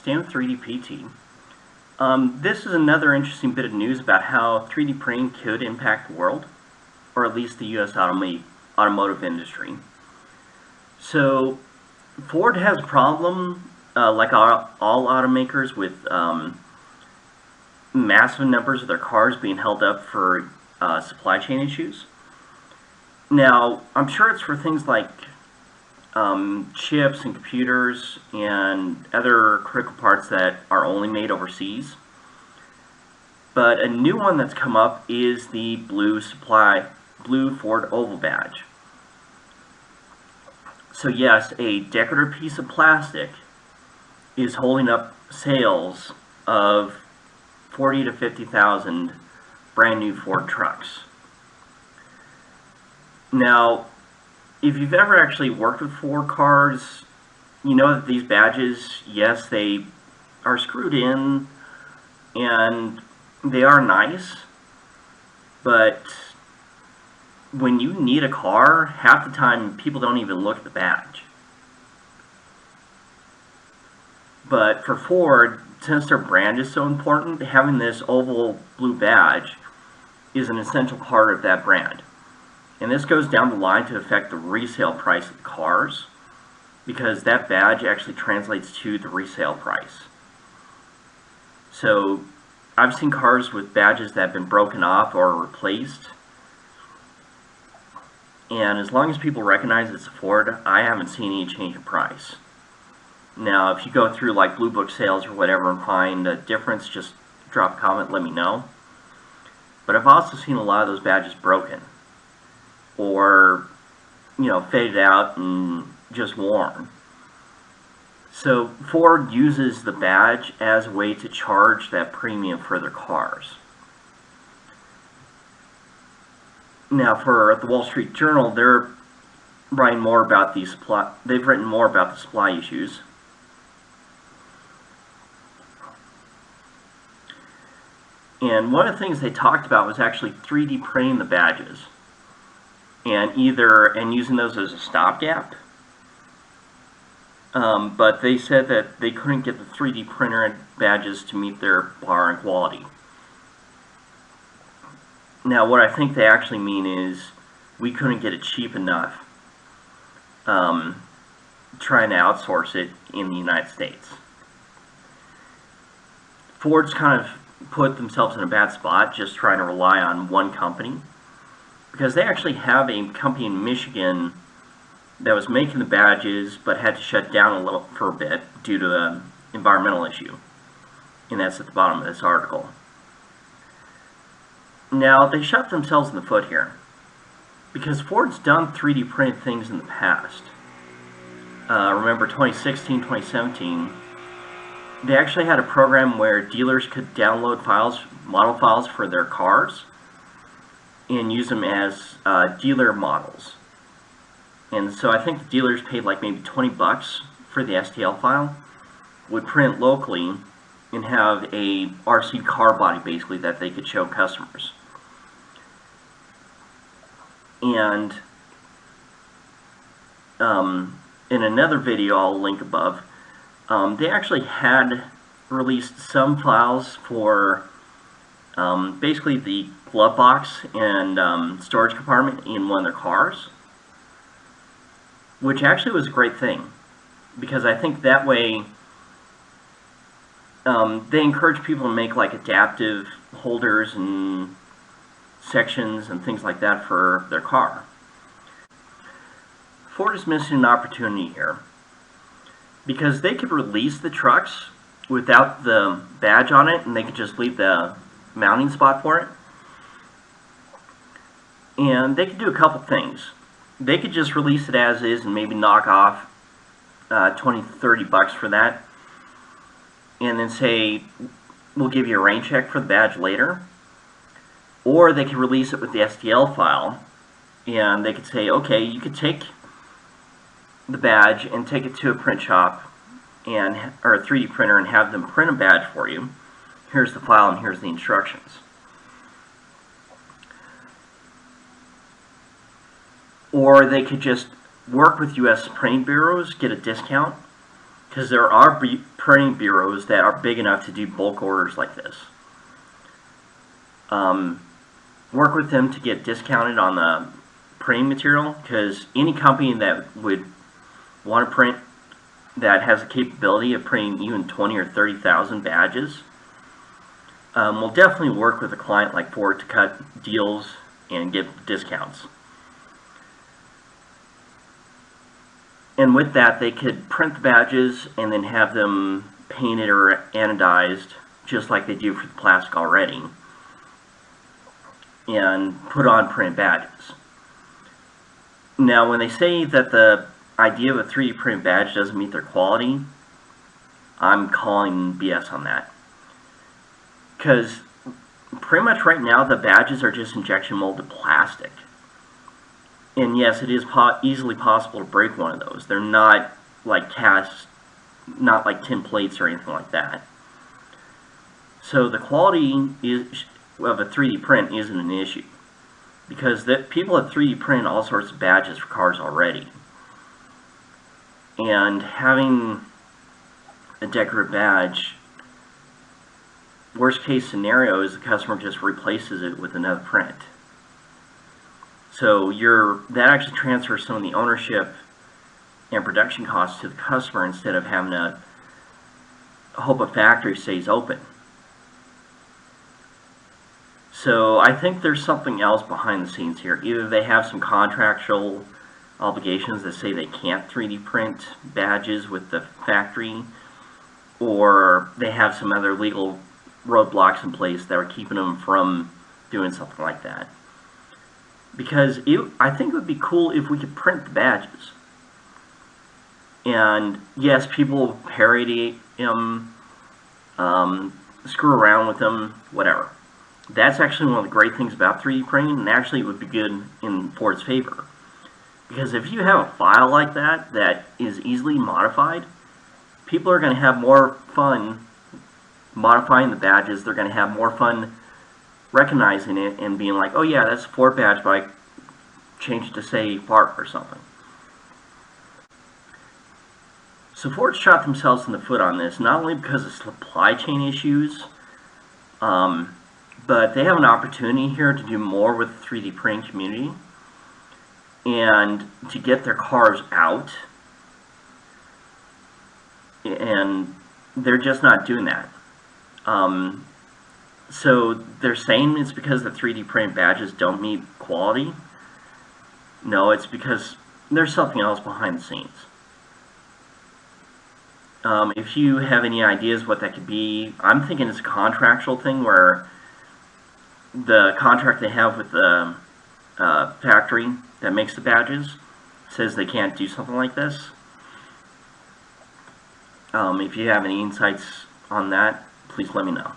Stan with 3D PT. This is another interesting bit of news about how 3D printing could impact the world, or at least the U.S. automotive industry. So, Ford has a problem, like all automakers, with massive numbers of their cars being held up for supply chain issues. Now, I'm sure it's for things like chips and computers and other critical parts that are only made overseas. But a new one that's come up is the blue Ford Oval badge. So yes, a decorative piece of plastic is holding up sales of 40 to 50,000 brand new Ford trucks. Now, if you've ever actually worked with Ford cars, you know that these badges, yes, they are screwed in and they are nice, but when you need a car, half the time people don't even look at the badge. But for Ford, since their brand is so important, having this oval blue badge is an essential part of that brand. And this goes down the line to affect the resale price of the cars, because that badge actually translates to the resale price. So I've seen cars with badges that have been broken off or replaced, and as long as people recognize it's a Ford, I haven't seen any change in price. Now, if you go through like Blue Book sales or whatever and find a difference, just drop a comment, let me know. But I've also seen a lot of those badges broken, or, faded out and just worn. So Ford uses the badge as a way to charge that premium for their cars. Now, for the Wall Street Journal, they've written more about the supply issues. And one of the things they talked about was actually 3D printing the badges, and using those as a stopgap. But they said that they couldn't get the 3D printer badges to meet their bar and quality. Now, what I think they actually mean is we couldn't get it cheap enough, trying to outsource it in the United States. Ford's kind of put themselves in a bad spot just trying to rely on one company, because they actually have a company in Michigan that was making the badges but had to shut down for a bit due to an environmental issue, and that's at the bottom of this article. Now, they shot themselves in the foot here, because Ford's done 3D printed things in the past. Remember 2016, 2017, they actually had a program where dealers could download model files for their cars, and use them as dealer models. And so I think the dealers paid like maybe $20 for the STL file, would print locally, and have a RC car body basically that they could show customers. And in another video I'll link above, they actually had released some files for basically the glove box and storage compartment in one of their cars, which actually was a great thing, because I think that way they encourage people to make like adaptive holders and sections and things like that for their car. Ford is missing an opportunity here, because they could release the trucks without the badge on it, and they could just leave the mounting spot for it. And they could do a couple things. They could just release it as is and maybe knock off $20-30 for that, and then say, we'll give you a rain check for the badge later. Or they could release it with the STL file, and they could say, okay, you could take the badge and take it to a print shop or a 3D printer and have them print a badge for you. Here's the file and here's the instructions. Or they could just work with U.S. printing bureaus, get a discount, because there are printing bureaus that are big enough to do bulk orders like this. Work with them to get discounted on the printing material, because any company that would want to print, that has the capability of printing even 20 or 30,000 badges, will definitely work with a client like Ford to cut deals and get discounts. And with that, they could print the badges and then have them painted or anodized, just like they do for the plastic already, and put on print badges. Now, when they say that the idea of a 3D print badge doesn't meet their quality, I'm calling BS on that. Because pretty much right now, the badges are just injection molded plastic. And yes, it is easily possible to break one of those. They're not like cast, not like tin plates or anything like that. So the quality of a 3D print isn't an issue, because people have 3D print all sorts of badges for cars already. And having a decorative badge, worst case scenario is the customer just replaces it with another print. So that actually transfers some of the ownership and production costs to the customer, instead of having to hope a factory stays open. So I think there's something else behind the scenes here. Either they have some contractual obligations that say they can't 3D print badges with the factory, or they have some other legal roadblocks in place that are keeping them from doing something like that. Because I think it would be cool if we could print the badges. And yes, people will parody them, screw around with them, whatever. That's actually one of the great things about 3D printing, and actually it would be good in Ford's favor. Because if you have a file like that that is easily modified, people are going to have more fun modifying the badges. They're going to have more fun recognizing it and being like, oh yeah, that's a Ford badge, but I changed it to say Ford or something. So Ford shot themselves in the foot on this, not only because of supply chain issues, but they have an opportunity here to do more with the 3D printing community and to get their cars out, and they're just not doing that. So they're saying it's because the 3D print badges don't meet quality. No, it's because there's something else behind the scenes. If you have any ideas what that could be, I'm thinking it's a contractual thing where the contract they have with the factory that makes the badges says they can't do something like this. If you have any insights on that, please let me know.